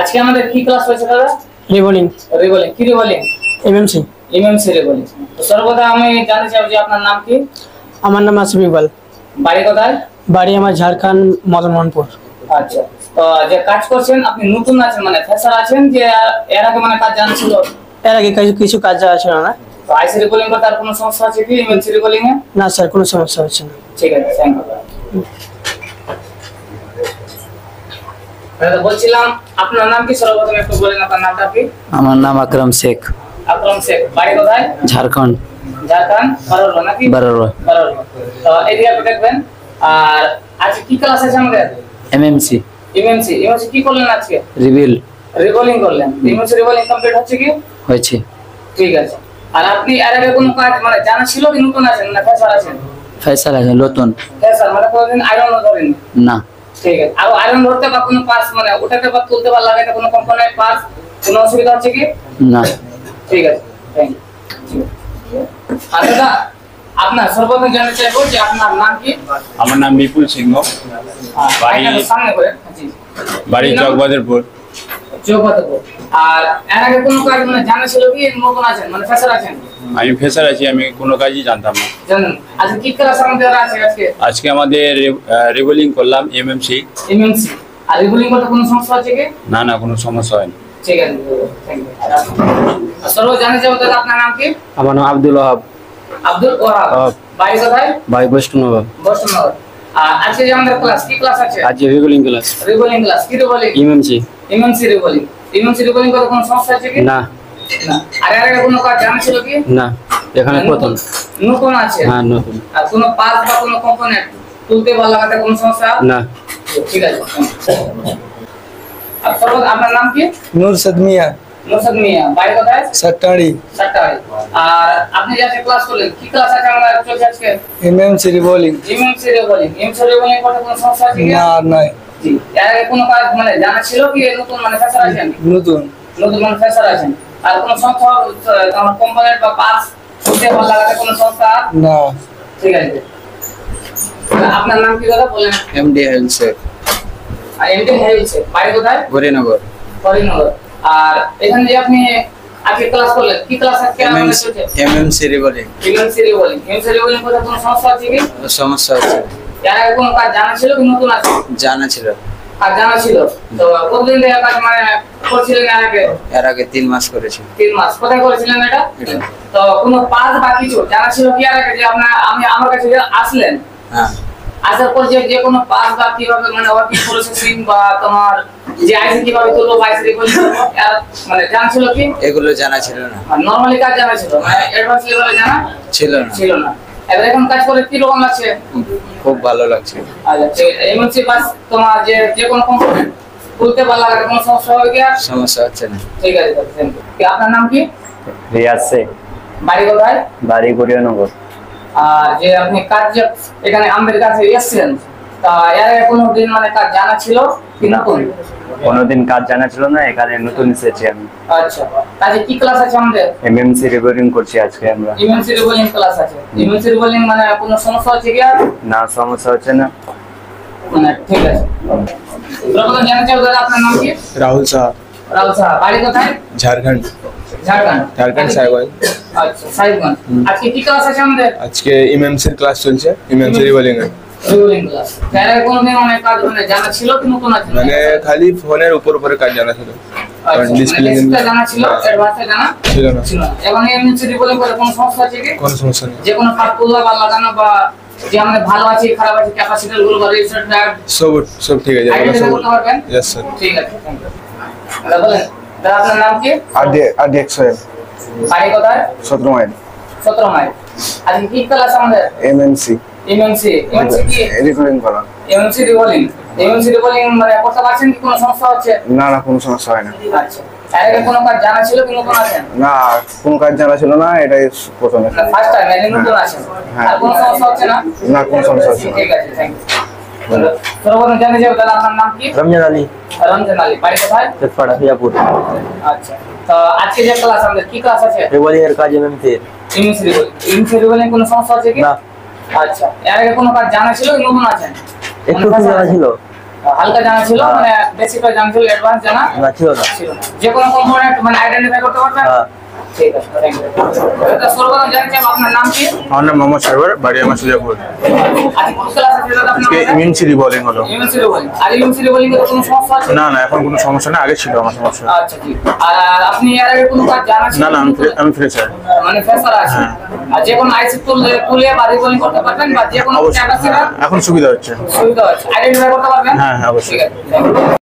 আজকে আমাদের কি ক্লাস হয়েছে দাদা? রিবোলিং। রিবোলিং কি রিবোলিং? এমএমসি। এমএমসি রিবোলিং। তো সর্বদা আমি জানতে চাই যে আপনার নাম কি? আমার নাম আসিফ ইকবাল। বাড়ি কোথায়? বাড়ি আমার ঝাড়খণ্ড মদনমোহনপুর। আচ্ছা, তো যে কাজ করছেন আপনি নতুন আছেন মানে ফ্রেশার আছেন যে এর আগে মানে কাজ জানা ছিল? এর আগে কিছু কাজ জানা ছিল না। তো আইসি রিবোলিং করতে আর কোনো সমস্যা আছে কি এমএমসি রিবোলিং এ? না স্যার, কোনো সমস্যা হচ্ছে না। ঠিক আছে, থ্যাংক ইউ। দাদা বলছিলাম আপনার নাম কি? সর্বপ্রথম একটু বলেন আপনার নামটা কি? আমার নাম আকরাম শেখ। আকরাম শেখ। বাড়ি কোথায়? ঝাড়খণ্ড। ঝাড়খণ্ড বারোরা নাকি? বারোরা। তো এদিকে একটু দেখবেন। আর আজকে কি ক্লাস আছে আমাদের? এমএমসি। এমএমসি কি করলেন আজকে? রিভিল। রিবোলিং করলেন। এমএমসি রিবোলিং কমপ্লিট হচ্ছে কি? হয়েছে। ঠিক আছে। আর আপনি এর আগে কোনো কাজ মানে জানা ছিল কি নতুন আছেন না ফ্রেশার আছেন? ফয়সাল আছে নতুন। ফ্রেশার মানে কোনদিন আয়রন ধরেন? না। ঠিক আছে। আর আয়রন ধরতে বা কোনো পাস মানে ওটাতে বা তুলতে বা লাগাতে কোনো কম্পোনেন্ট পাস কোনো অসুবিধা হচ্ছে কি? না। ঠিক আছে, থ্যাংক ইউ। আর দাদা আপনার সর্বপ্রথম জানতে চাইবো যে আপনার নাম কি? আমার নাম বিপুল সিংহ, বাড়ি সামনে করে। জি। বাড়ি চকবাজারপুর। চৌবাদপুর। আর এর আগে কোনো কাজ মানে জানা ছিল কি নতুন আছেন মানে ফ্রেশার আছেন? আমি ফ্রেশার আছি, আমি কোনো কাজই জানতাম না। জানেন। আচ্ছা কি ক্লাস আমাদের আছে আজকে? আজকে আমাদের রিবোলিং করলাম এমএমসি। এমএমসি। আর রিবোলিং করতে কোনো সমস্যা আছে কি? না না, কোনো সমস্যা হয়নি। ঠিক আছে, থ্যাংক ইউ। আর সর্ব জানতে চাইবো দাদা আপনার নাম কি? আমার নাম আব্দুল ওয়াহাব। আব্দুল ওয়াহাব। বাড়ি কোথায়? ভাই বৈষ্ণব। বৈষ্ণব। আর আজকে যে আমাদের ক্লাস কি ক্লাস আছে? আজ রিবোলিং ক্লাস। রিবোলিং ক্লাস কি রিবোলিং? এমএমসি। এমএমসি রিবোলিং। এমএমসি রিবোলিং করতে কোনো সমস্যা আছে কি? না। না। আর এর আগে কোনো কাজ জানা ছিল কি? না, এখানে প্রথম। নতুন আছে? হ্যাঁ নতুন। আর কোনো পাস বা কোনো কম্পোনেন্ট তুলতে বা লাগাতে কোনো সমস্যা? না। ঠিক আছে। আর সর্বদা আপনার নাম কি? নুরশদ মিয়া। নুরশদ মিয়া। বাড়ি কোথায়? সাতটাড়ি। সাতটায়। আর আপনি যে আজকে ক্লাস করলেন কি ক্লাস আছে আমাদের চলছে আজকে? এমএমসি রিবোলিং। এমএমসি রিবোলিং। এমএমসি রিবোলিং করতে কোনো সমস্যা আছে কি? না নাই। জি। এর আগে কোনো কাজ মানে জানা ছিল কি নতুন মানে ফ্রেশার আছেন? নতুন। নতুন মানে ফ্রেশার আছেন। আর কোনো সমস্যা আমার কম্পোনেন্ট বা পাস তুলতে বা লাগাতে কোনো সমস্যা? না। ঠিক আছে। আপনার নাম কি দাদা বলেন? এমডি হেলসে। আর এমডি হেলছে। বাড়ি কোথায়? হরিনগর। হরিনগর। আর এখানে যে আপনি আজকে ক্লাস করলেন কি ক্লাস আজকে আমাদের চলছে? এমএমসি রিবোলিং। এমএমসি রিবোলিং। এমএমসি রিবোলিং করতে কোনো সমস্যা আছে কি? সমস্যা হচ্ছে। এর আগে কোনো কাজ জানা ছিল কি নতুন আছে? জানা ছিল। আর জানা ছিল। তো কতদিন ধরে কাজ মানে করছিলেন এর আগে? এর আগে 3 মাস করেছি। 3 মাস। কোথায় করেছিলেন এটা? তো কোনো পাস বা কিছু জানা ছিল কি এর আগে যে আমি আমার কাছে যে আসলেন? হ্যাঁ। আসার পর যে কোনো পাস বা কিভাবে মানে ওয়ার্কিং প্রসেসিং বা তোমার যে আইসি কিভাবে তুলবো বা আইসি রিকল করবো মানে জানা ছিল কি? এগুলো জানা ছিল না। নরমালি কাজ জানা ছিল মানে অ্যাডভান্স লেভেলে জানা ছিল না। ছিল না। এবার এখন কাজ করে কি রকম লাগছে? খুব ভালো লাগছে। আচ্ছা, এমএমসি পাস তোমার যে কোনো কম্পোনেন্ট তুলতে বা লাগাতে কোনো সমস্যা হবে কি? আর সমস্যা হচ্ছে না। ঠিক আছে, থ্যাংক ইউ। আপনার নাম কি? রিয়াজ শেখ। বাড়ি কোথায়? বাড়ি গড়িয়ানগর। আর যে আপনি কাজ যে এখানে আমাদের কাছে এসেছেন তা এর আগে কোনো দিন মানে কাজ জানা ছিল কি নতুন? কোনোদিন কাজ জানা ছিল না, এখানে নতুন এসেছি আমি। আচ্ছা, কাজে কি ক্লাস আছে আমাদের? এমএমসি রিবোলিং করছি আজকে আমরা। এমএমসি রিবোলিং ক্লাস আছে। এমএমসি রিবোলিং মানে কোনো সমস্যা হচ্ছে কি? আর না, সমস্যা হচ্ছে না। মানে ঠিক আছে। প্রথমে জানতে চাই দাদা আপনার নাম কি? राहुल साहब। রাহুল সাহা। বাড়ি কোথায়? झारखंड। ঝাড়খণ্ড। साहिबगंज। আচ্ছা, সাহেবগঞ্জ। আজকে কি ক্লাস আছে আমাদের? आज के एमएमसी क्लास চলছে, एमएमसी রিবোলিং এর। রিবোলিং ক্লাস। এর আগে কোনোদিন মানে কাজ মানে জানা ছিল কি নতুন আছে? মানে খালি ফোনের উপর উপরে কাজ জানা ছিল। আচ্ছা, ডিসপ্লে ডিসপ্লে জানা ছিল, অ্যাডভান্সে জানা ছিল না। ছিল না। এবং এমএমসি রিবোলিং করে কোনো সমস্যা আছে কি? কোন সমস্যা নেই। যে কোনো পার্ট তুলনা বা লাগানো বা যে আমাদের ভালো আছে খারাপ আছে ক্যাপাসিটর গুলো বা রেজিস্টার ড্রাইভ সব ঠিক আছে। আইডেন্টিফাই করতে পারবেন? Yes sir. ঠিক আছে, থ্যাংক ইউ। দাদা বলেন, দাদা আপনার নাম কি? RDX বাড়ি কোথায়? 17 মাইল। 17 মাইল। আজকে কি ক্লাস আমাদের? এমএমসি এমএমসি কি? রিবোলিং করা। এমএমসি রিবোলিং। এমএমসি রিবোলিং মানে করতে পারছেন কি কোনো সমস্যা হচ্ছে? না না, কোনো সমস্যা হয় না। আচ্ছা, এর আগে কোনো কাজ জানা ছিল কি নতুন আছেন? না, কোনো কাজ জানা ছিল না, এটাই প্রথমে। ফার্স্ট টাইম মানে নতুন আছেন। হ্যাঁ। আর কোনো সমস্যা হচ্ছে না? না, কোনো সমস্যা হচ্ছে না। ঠিক আছে, থ্যাংক ইউ। সর্বপ্রথম জানতে চাই দাদা আপনার নাম কি? রমজান আলী। রঞ্জন আলী। বাড়ি কোথায়? চেতপাড়া হিয়াপুর। আচ্ছা, তো আজকে যে ক্লাস আমাদের কি ক্লাস আছে? রিবোলিং এর কাজ এমএমসি। এমএমসি রিবোলিং। এমএমসি রিবোলিং কোনো সমস্যা আছে কি? না। আচ্ছা, এর আগে কোনো কাজ জানা ছিল কি নতুন আছেন? একটু জানা ছিল। হালকা জানা ছিল, মানে বেসিকটা জানা ছিল, অ্যাডভান্স জানা না ছিল না। ছিল না। যে কোনো কম্পোনেন্ট মানে আইডেন্টিফাই করতে পারবেন? হ্যাঁ। ঠিক আছে, থ্যাংক ইউ। তো সর্বপ্রথম জানতে চাই আপনার নাম কি? আমার নাম মোহাম্মদ সারওয়ার, বাড়ি আমার সুজাপুর। আজকে কোন ক্লাস আছে দাদা আপনার? ইমিউনিটি রিভলিং হলো। ইউএমসি রিভলিং। আর ইউএমসি রিভলিং এর কোনো সমস্যা আছে? না না, এখন কোনো সমস্যা নেই, আগে ছিল আমার সমস্যা। আচ্ছা ঠিক। আর আপনি এর আগে কোনো কাজ জানা ছিল? না না, আমি ফ্রেশার। মানে ফ্রেশার আছে। আর যে কোনো আইসি তুলে বা রিভলিং করতে পারবেন, বা যে কোনো অবশ্যই, ক্যাপাসিটি এখন সুবিধা হচ্ছে। সুবিধা আছে, আইডেন্টিফাই করতে পারবেন? হ্যাঁ, হ্যাঁ, অবশ্যই। ঠিক আছে, thank you।